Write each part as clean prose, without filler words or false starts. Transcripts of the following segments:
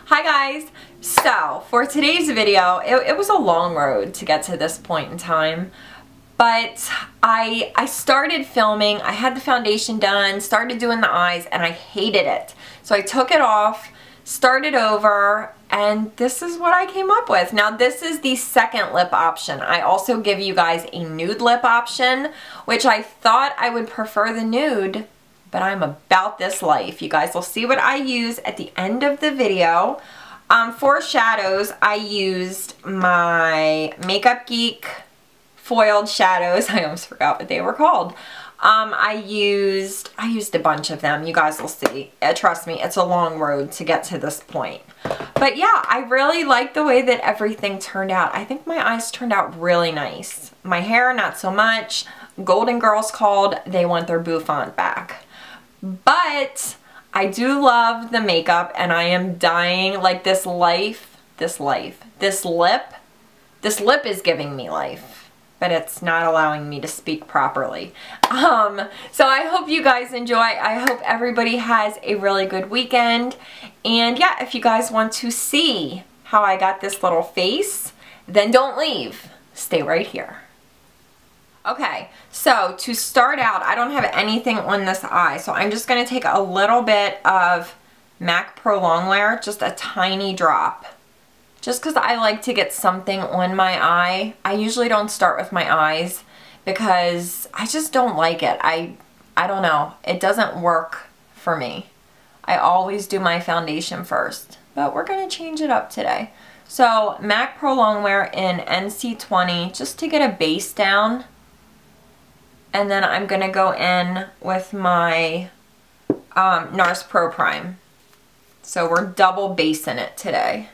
Hi guys! So for today's video, it was a long road to get to this point in time, but I started filming, I had the foundation done, started doing the eyes, and I hated it. So I took it off, started over, and this is what I came up with. Now this is the second lip option. I also give you guys a nude lip option, which I thought I would prefer the nude, but I'm about this life. You guys will see what I use at the end of the video. For shadows, I used my Makeup Geek foiled shadows. I almost forgot what they were called. I used a bunch of them. You guys will see. Trust me, it's a long road to get to this point. But yeah, I really like the way that everything turned out. I think my eyes turned out really nice. My hair, not so much. Golden Girls called. They want their bouffant back. But I do love the makeup, and I am dying. Like this lip is giving me life, but it's not allowing me to speak properly. So I hope you guys enjoy. I hope everybody has a really good weekend. And yeah, if you guys want to see how I got this little face, then don't leave. Stay right here. Okay, so to start out, I don't have anything on this eye, so I'm just going to take a little bit of MAC Pro Longwear, just a tiny drop. Just because I like to get something on my eye. I usually don't start with my eyes because I just don't like it. I don't know. It doesn't work for me. I always do my foundation first, but we're going to change it up today. So MAC Pro Longwear in NC20, just to get a base down. And then I'm going to go in with my Nars Pro Prime. So we're double basing it today.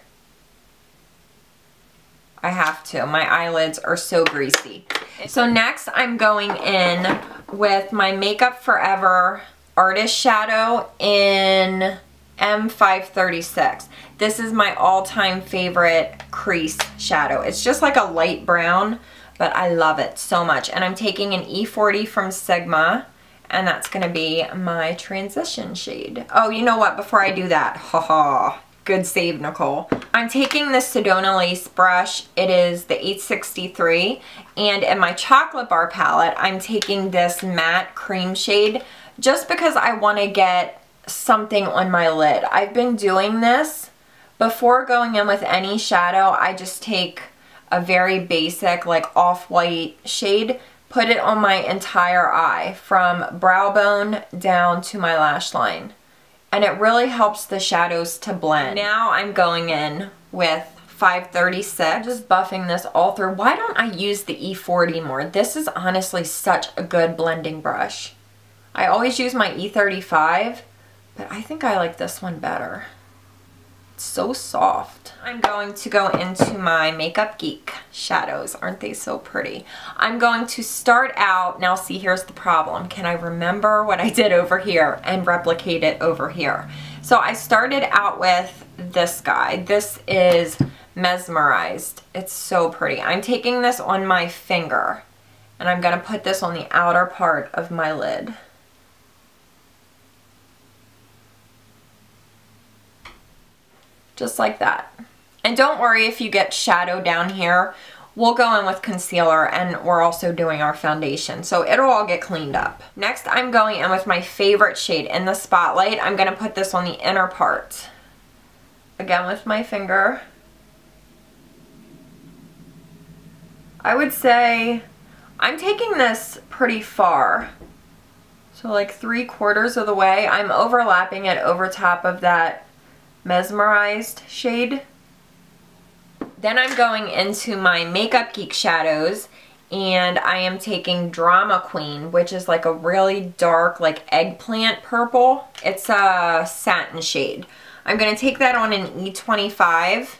I have to. My eyelids are so greasy. So next I'm going in with my Makeup Forever Artist Shadow in M536. This is my all-time favorite crease shadow. It's just like a light brown, but I love it so much. And I'm taking an E40 from Sigma, and that's gonna be my transition shade. Oh, you know what, before I do that, haha, good save, Nicole. I'm taking this Sedona Lace brush. It is the 863, and in my chocolate bar palette, I'm taking this matte cream shade just because I wanna get something on my lid. I've been doing this before going in with any shadow. I just take a very basic like off-white shade, put it on my entire eye from brow bone down to my lash line, and it really helps the shadows to blend. Now I'm going in with 536, just buffing this all through. Why don't I use the E40 more? This is honestly such a good blending brush. I always use my E35, but I think I like this one better. So soft. I'm going to go into my Makeup Geek shadows. Aren't they so pretty? I'm going to start out, now see, here's the problem. Can I remember what I did over here and replicate it over here? So I started out with this guy. This is Mesmerized. It's so pretty. I'm taking this on my finger, and I'm going to put this on the outer part of my lid. Just like that. And don't worry if you get shadow down here. We'll go in with concealer, and we're also doing our foundation, so it'll all get cleaned up. Next, I'm going in with my favorite shade in the Spotlight. I'm going to put this on the inner part. Again with my finger. I would say I'm taking this pretty far. So like 3/4 of the way. I'm overlapping it over top of that Mesmerized shade. Then I'm going into my Makeup Geek shadows, and I am taking Drama Queen, which is like a really dark like eggplant purple. It's a satin shade. I'm going to take that on an E25,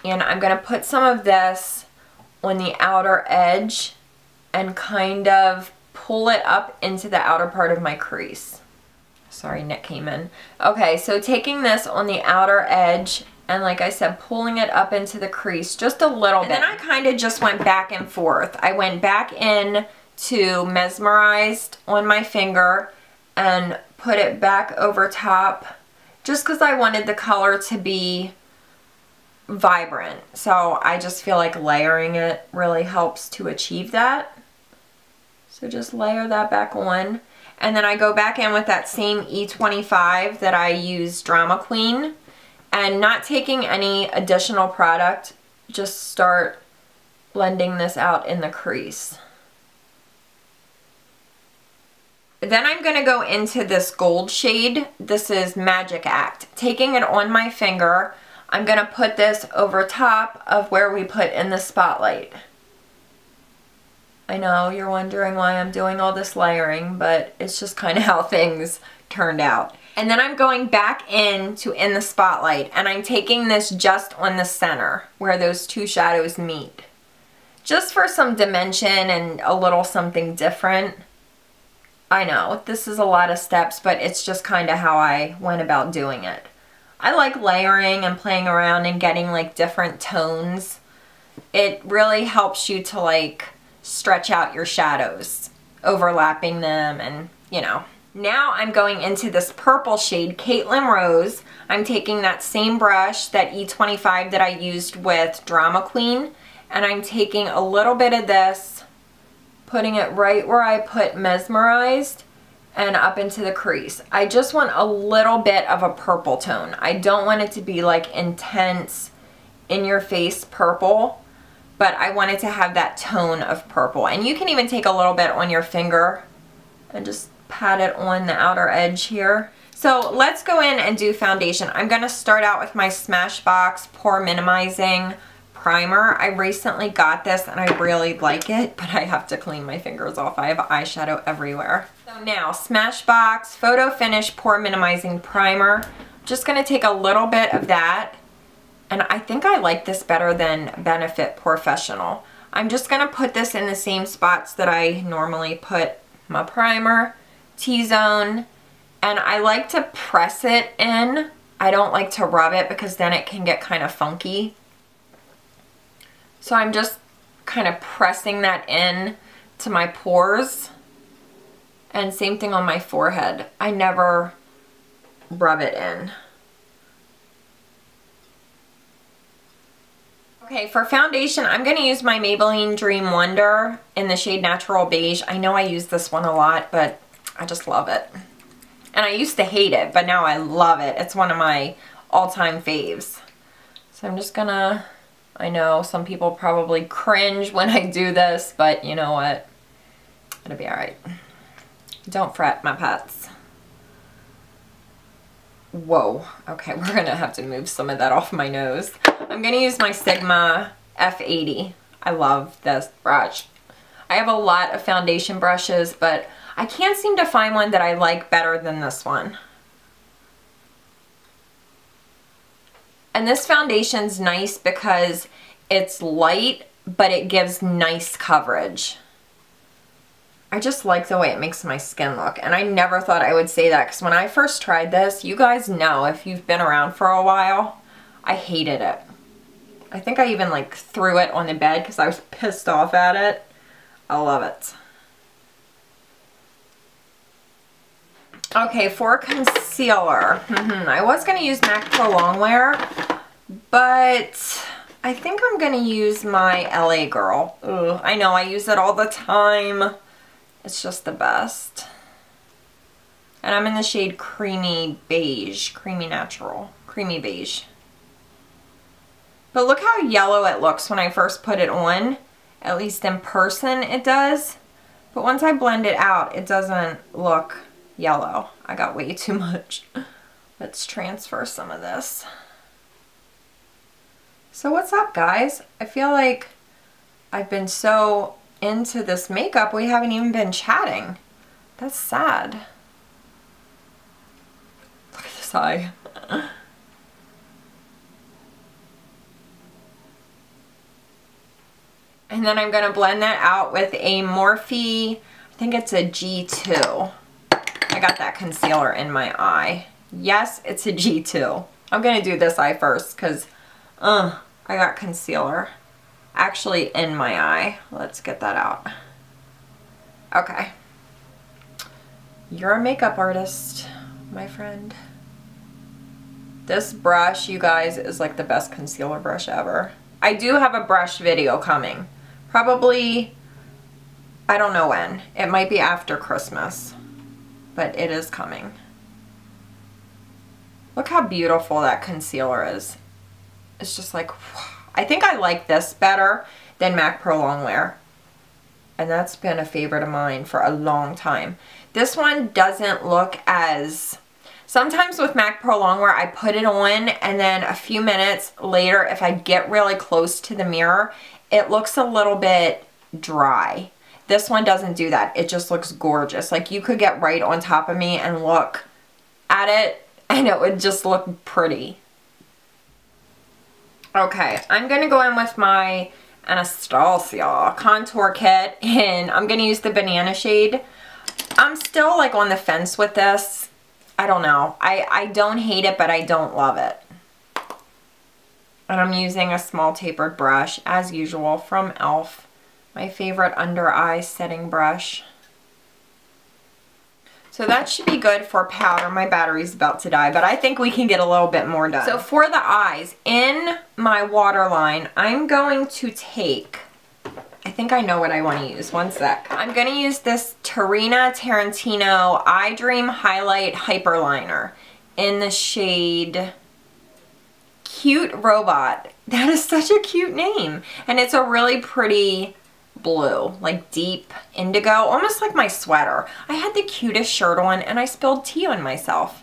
and I'm going to put some of this on the outer edge and kind of pull it up into the outer part of my crease. Sorry, Nick came in. Okay, so taking this on the outer edge and, like I said, pulling it up into the crease just a little bit. And then I kind of just went back and forth. I went back in to Mesmerized on my finger and put it back over top just because I wanted the color to be vibrant. So I just feel like layering it really helps to achieve that. So just layer that back on. And then I go back in with that same E25 that I used Drama Queen, and not taking any additional product, just start blending this out in the crease. Then I'm going to go into this gold shade. This is Magic Act. Taking it on my finger, I'm going to put this over top of where we put in the spotlight. I know you're wondering why I'm doing all this layering, but it's just kind of how things turned out. And then I'm going back into In the Spotlight, and I'm taking this just on the center where those two shadows meet. Just for some dimension and a little something different. I know, this is a lot of steps, but it's just kind of how I went about doing it. I like layering and playing around and getting like different tones. It really helps you to like stretch out your shadows, overlapping them, and you know. Now I'm going into this purple shade, Caitlin Rose. I'm taking that same brush, that E25 that I used with Drama Queen, and I'm taking a little bit of this, putting it right where I put Mesmerized and up into the crease. I just want a little bit of a purple tone. I don't want it to be like intense, in your face purple, but I want it to have that tone of purple. And you can even take a little bit on your finger and just pat it on the outer edge here. So let's go in and do foundation. I'm going to start out with my Smashbox Pore Minimizing Primer. I recently got this and I really like it, but I have to clean my fingers off. I have eyeshadow everywhere. So now, Smashbox Photo Finish Pore Minimizing Primer. Just going to take a little bit of that, and I think I like this better than Benefit Professional. I'm just going to put this in the same spots that I normally put my primer, T-zone, and I like to press it in. I don't like to rub it because then it can get kind of funky. So I'm just kind of pressing that in to my pores. And same thing on my forehead. I never rub it in. Okay, for foundation, I'm going to use my Maybelline Dream Wonder in the shade Natural Beige. I know I use this one a lot, but I just love it. And I used to hate it, but now I love it. It's one of my all-time faves. So I'm just gonna, I know some people probably cringe when I do this, but you know what? It'll be alright. Don't fret, my pets. Whoa. Okay, we're gonna have to move some of that off my nose. I'm gonna use my Sigma F80. I love this brush. I have a lot of foundation brushes, but I can't seem to find one that I like better than this one. And this foundation's nice because it's light, but it gives nice coverage. I just like the way it makes my skin look, and I never thought I would say that because when I first tried this, you guys know if you've been around for a while, I hated it. I think I even like threw it on the bed because I was pissed off at it. I love it. Okay, for concealer, I was going to use MAC Pro Longwear, but I think I'm going to use my LA Girl. Ugh, I know, I use it all the time. It's just the best. And I'm in the shade Creamy Beige, Creamy Natural, Creamy Beige. But look how yellow it looks when I first put it on. At least in person it does. But once I blend it out, it doesn't look yellow. I got way too much. Let's transfer some of this. So what's up, guys? I feel like I've been so into this makeup, we haven't even been chatting. That's sad. Look at this eye. And then I'm going to blend that out with a Morphe, I think it's a G2. I got that concealer in my eye. Yes, it's a G2. I'm going to do this eye first because I got concealer actually in my eye. Let's get that out. Okay. You're a makeup artist, my friend. This brush, you guys, is like the best concealer brush ever. I do have a brush video coming. Probably, I don't know when. It might be after Christmas, but it is coming. Look how beautiful that concealer is. It's just like, I think I like this better than MAC Pro Longwear. And that's been a favorite of mine for a long time. This one doesn't look as... Sometimes with MAC Pro Longwear, I put it on and then a few minutes later, if I get really close to the mirror, it looks a little bit dry. This one doesn't do that. It just looks gorgeous. Like you could get right on top of me and look at it and it would just look pretty. Okay, I'm going to go in with my Anastasia contour kit and I'm going to use the banana shade. I'm still like on the fence with this. I don't know. I don't hate it, but I don't love it. And I'm using a small tapered brush as usual from e.l.f. My favorite under eye setting brush. So that should be good for powder. My battery's about to die, but I think we can get a little bit more done. So for the eyes, in my waterline, I'm going to take, I think I know what I want to use. One sec. I'm going to use this Tarina Tarantino Eye Dream Highlight Hyperliner in the shade Cute Robot. That is such a cute name. And it's a really pretty blue, like deep indigo, almost like my sweater. I had the cutest shirt on and I spilled tea on myself.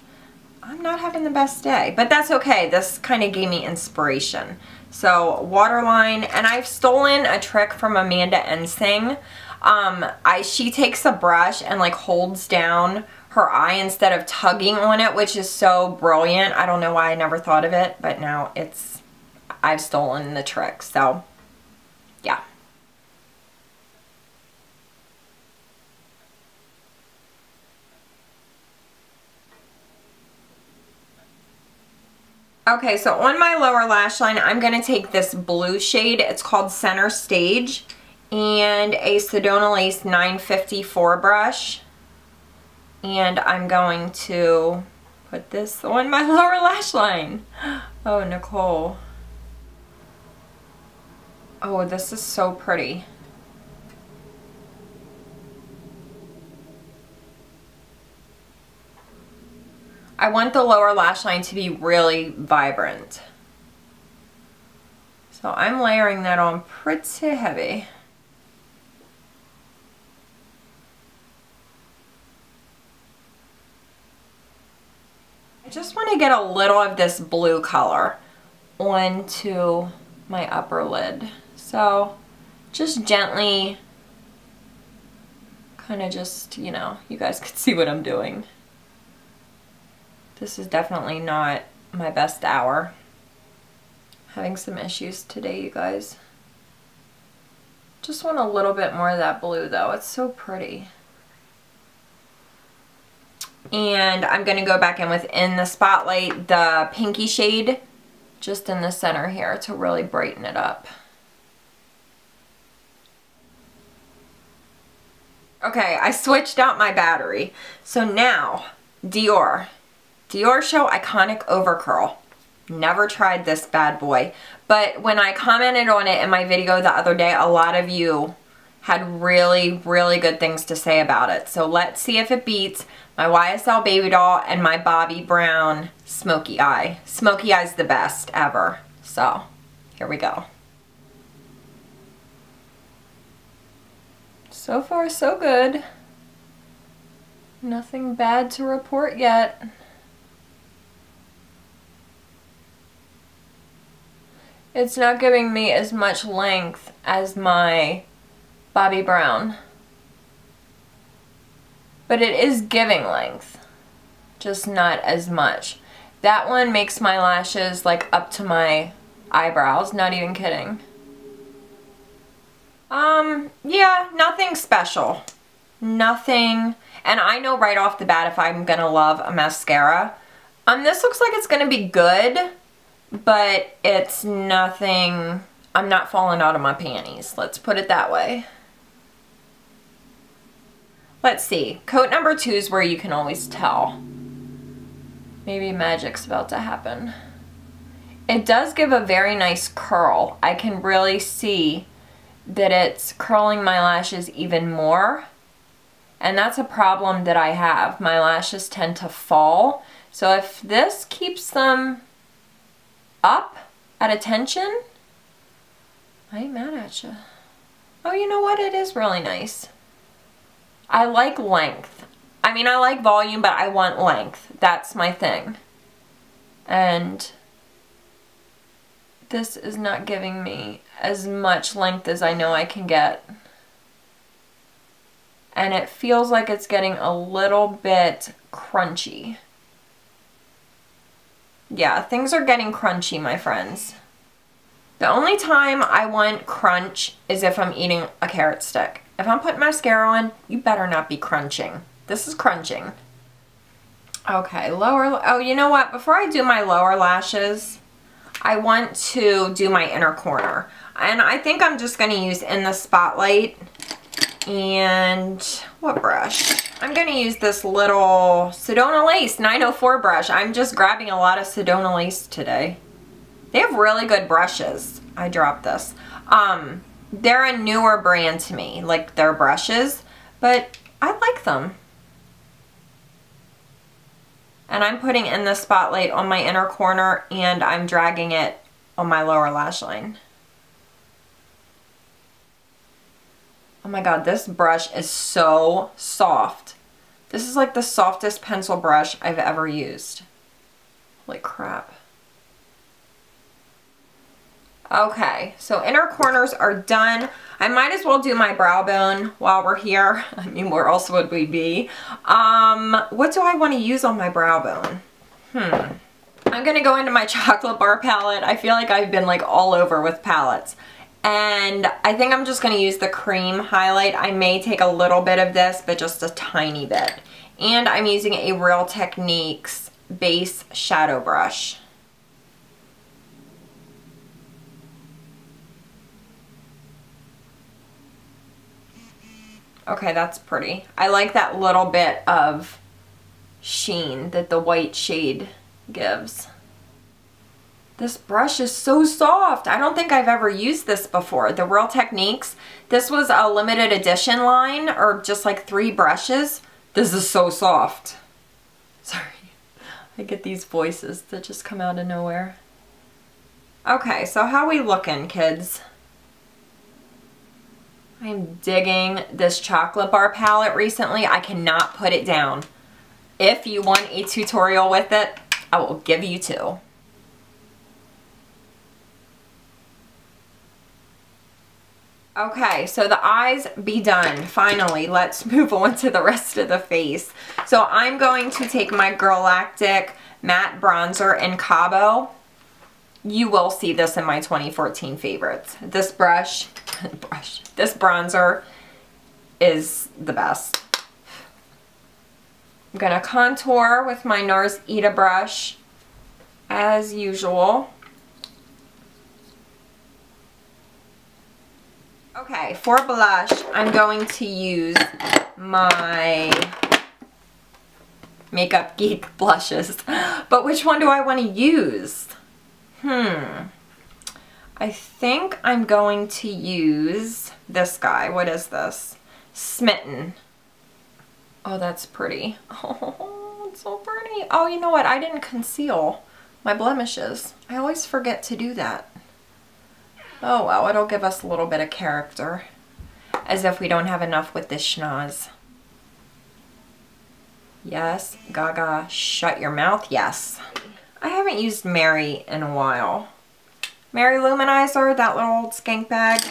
I'm not having the best day, but that's okay. This kind of gave me inspiration. So waterline, and I've stolen a trick from Amanda Ensing. She takes a brush and like holds down her eye instead of tugging on it, which is so brilliant. I don't know why I never thought of it, but now I've stolen the trick. So yeah. Okay, so on my lower lash line, I'm going to take this blue shade. It's called Center Stage, and a Sedona Lace 954 brush. And I'm going to put this on my lower lash line. Oh, Nicole. Oh, this is so pretty. I want the lower lash line to be really vibrant. So I'm layering that on pretty heavy. I just want to get a little of this blue color onto my upper lid. So just gently, kind of just, you know, you guys can see what I'm doing. This is definitely not my best hour. Having some issues today, you guys. Just want a little bit more of that blue though. It's so pretty. And I'm going to go back in within the Spotlight, the pinky shade, just in the center here to really brighten it up. Okay, I switched out my battery. So now, Dior Show Iconic Overcurl. Never tried this bad boy, but when I commented on it in my video the other day, a lot of you had really good things to say about it. So let's see if it beats my YSL Baby Doll and my Bobbi Brown Smoky Eye. Smoky Eye's the best ever. So here we go. So far so good. Nothing bad to report yet. It's not giving me as much length as my Bobbi Brown, but it is giving length, just not as much. That one makes my lashes like up to my eyebrows, not even kidding. Yeah, nothing special. Nothing, and I know right off the bat if I'm gonna love a mascara. This looks like it's gonna be good, but it's nothing, I'm not falling out of my panties. Let's put it that way. Let's see. Coat number 2 is where you can always tell. Maybe magic's about to happen. It does give a very nice curl. I can really see that it's curling my lashes even more. And that's a problem that I have. My lashes tend to fall. So if this keeps them up at attention, I ain't mad at you. Oh, you know what? It is really nice. I like length. I mean, I like volume, but I want length. That's my thing. And this is not giving me as much length as I know I can get. And it feels like it's getting a little bit crunchy. Yeah, things are getting crunchy, my friends. The only time I want crunch is if I'm eating a carrot stick. If I'm putting mascara on, you better not be crunching. This is crunching. Okay, oh, you know what? Before I do my lower lashes, I want to do my inner corner. And I think I'm just going to use In the Spotlight. And what brush? I'm going to use this little Sedona Lace 904 brush. I'm just grabbing a lot of Sedona Lace today. They have really good brushes. I dropped this. They're a newer brand to me, like their brushes, but I like them. And I'm putting In the Spotlight on my inner corner and I'm dragging it on my lower lash line. Oh my god, this brush is so soft. This is like the softest pencil brush I've ever used. Holy crap. Okay, so inner corners are done. I might as well do my brow bone while we're here. I mean, where else would we be? What do I want to use on my brow bone? I'm going to go into my chocolate bar palette. I feel like I've been like all over with palettes. And I think I'm just going to use the cream highlight. I may take a little bit of this, but just a tiny bit. And I'm using a Real Techniques base shadow brush. Okay, that's pretty. I like that little bit of sheen that the white shade gives. This brush is so soft. I don't think I've ever used this before. The Real Techniques. This was a limited edition line, or just like 3 brushes. This is so soft. Sorry. I get these voices that just come out of nowhere. Okay, so how we looking, kids? I'm digging this chocolate bar palette recently. I cannot put it down. If you want a tutorial with it, I will give you 2. Okay, so the eyes be done. Finally, let's move on to the rest of the face. So I'm going to take my Galactic Matte Bronzer in Cabo. You will see this in my 2014 favorites. This this bronzer is the best. I'm gonna contour with my Nars Ita brush as usual. Okay, for blush, I'm going to use my Makeup Geek blushes. But which one do I want to use? I think I'm going to use this guy. What is this? Smitten. Oh, that's pretty. Oh, it's so pretty. Oh, you know what? I didn't conceal my blemishes. I always forget to do that. Oh well, it'll give us a little bit of character. As if we don't have enough with this schnoz. Yes, Gaga, shut your mouth, yes. I haven't used Mary in a while. Mary Luminizer, that little old skank bag.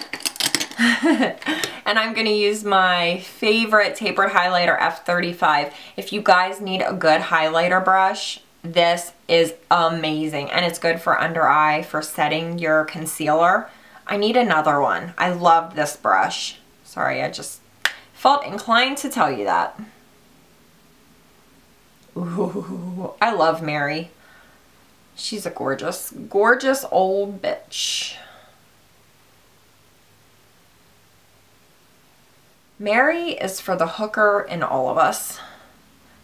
And I'm going to use my favorite tapered highlighter, F35. If you guys need a good highlighter brush, this is amazing. And it's good for under eye, for setting your concealer. I need another one. I love this brush. Sorry, I just felt inclined to tell you that. Ooh, I love Mary. She's a gorgeous, gorgeous old bitch. Mary is for the hooker in all of us.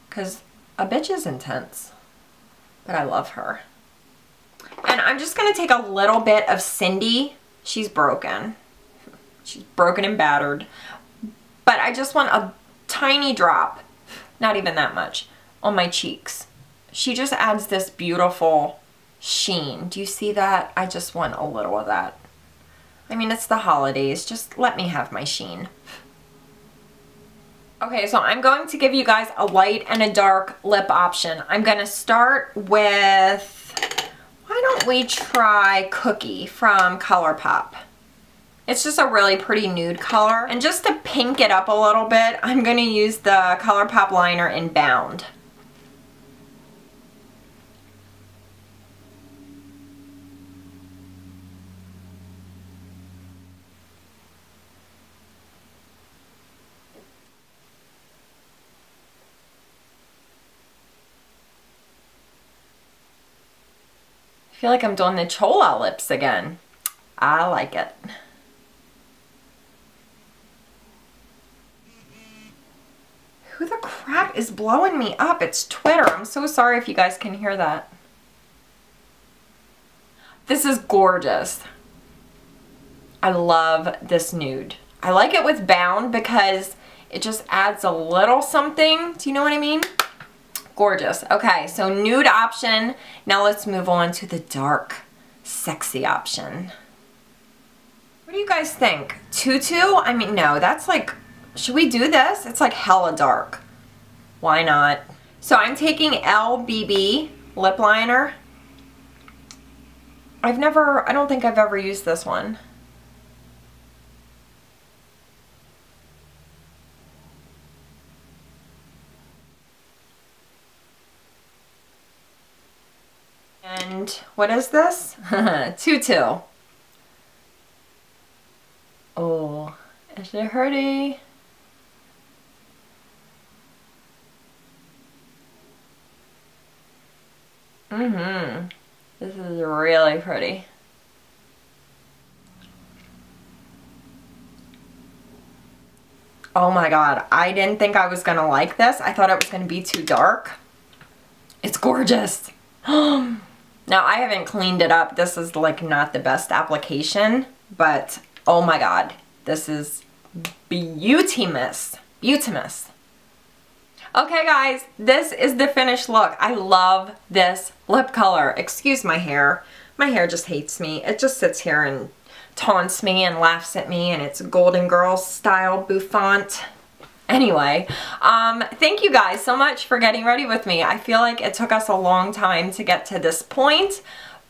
Because a bitch is intense. but I love her. And I'm just gonna take a little bit of Cindy. She's broken. She's broken and battered. But I just want a tiny drop, not even that much, on my cheeks. She just adds this beautiful sheen. Do you see that? I just want a little of that. I mean, it's the holidays. Just let me have my sheen. Okay, so I'm going to give you guys a light and a dark lip option. I'm going to start with, why don't we try Cookie from Colourpop? It's just a really pretty nude color. And just to pink it up a little bit, I'm going to use the Colourpop liner in Bound. I feel like I'm doing the Chola lips again. I like it. Who the crap is blowing me up? It's Twitter. I'm so sorry if you guys can hear that. This is gorgeous. I love this nude. I like it with Bound because it just adds a little something. Do you know what I mean? Gorgeous. Okay, so nude option. Now let's move on to the dark, sexy option. What do you guys think? Tutu? I mean, no, that's like, should we do this? It's like hella dark. Why not? So I'm taking LBB lip liner. I don't think I've ever used this one. And what is this? Tutu. Oh, is it hurty? This is really pretty. Oh my god, I didn't think I was gonna like this. I thought it was gonna be too dark. It's gorgeous. Now I haven't cleaned it up. This is like not the best application, but oh my god, this is beautimous. Beautimous. Okay guys, this is the finished look. I love this lip color. Excuse my hair. My hair just hates me. It just sits here and taunts me and laughs at me, and it's Golden Girls style bouffant. Anyway, thank you guys so much for getting ready with me. I feel like it took us a long time to get to this point,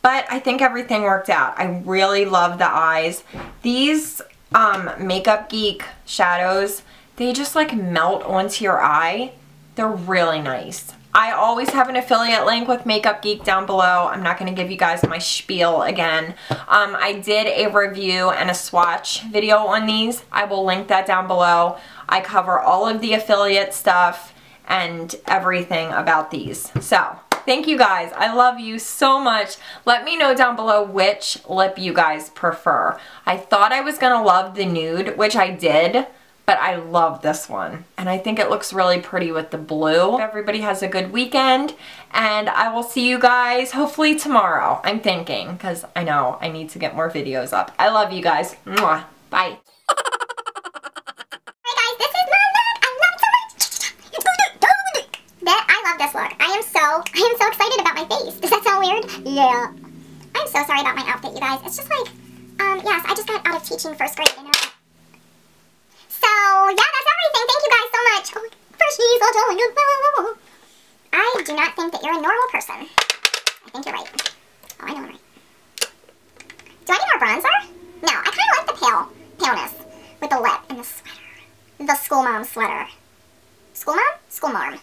but I think everything worked out. I really love the eyes. These Makeup Geek shadows, they just like melt onto your eye. They're really nice. I always have an affiliate link with Makeup Geek down below. I'm not going to give you guys my spiel again. I did a review and a swatch video on these. I will link that down below. I cover all of the affiliate stuff and everything about these. So, thank you guys. I love you so much. Let me know down below which lip you guys prefer. I thought I was going to love the nude, which I did, but I love this one. And I think it looks really pretty with the blue. Everybody has a good weekend, and I will see you guys hopefully tomorrow, I'm thinking, because I know I need to get more videos up. I love you guys. Mwah. Bye. This look. I am so excited about my face. Does that sound weird? Yeah. I'm so sorry about my outfit, you guys. It's just like, yes, I just got out of teaching first grade, you know. So, yeah, that's everything. Thank you guys so much. Oh, freshies, I'll tell you. I do not think that you're a normal person. I think you're right. Oh, I know I'm right. Do I need more bronzer? No, I kind of like the paleness with the lip and the sweater. The school mom sweater. School mom? School marm.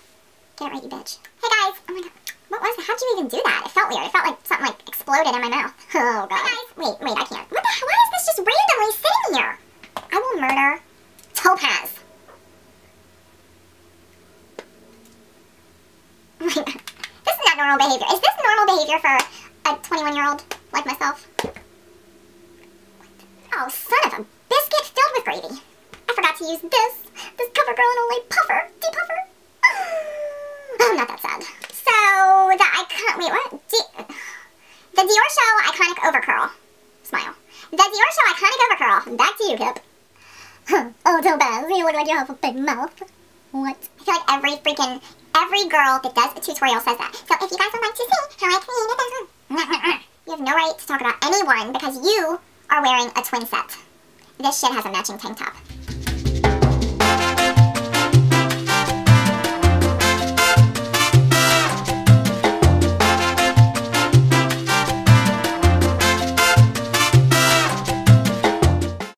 Get it right, you bitch. Hey guys! Oh my god. What was that? How'd you even do that? It felt weird. It felt like something like exploded in my mouth. Oh god. Hey guys! Wait, I can't. What the hell? Why is this just randomly sitting here? I will murder Topaz. Oh my god. This is not normal behavior. Is this normal behavior for a 21-year-old like myself? What? Oh, son of a biscuit filled with gravy. I forgot to use this CoverGirl and Olay puffer. Depuffer. I'm not that sad. So, wait, what? The Dior Show Iconic Overcurl. Smile. The Dior Show Iconic Overcurl. Back to you, Kip. Oh, don't bad. You look like you have a big mouth. What? I feel like every girl that does a tutorial says that. So if you guys would like to see how I created this, you have no right to talk about anyone because you are wearing a twin set. This shit has a matching tank top.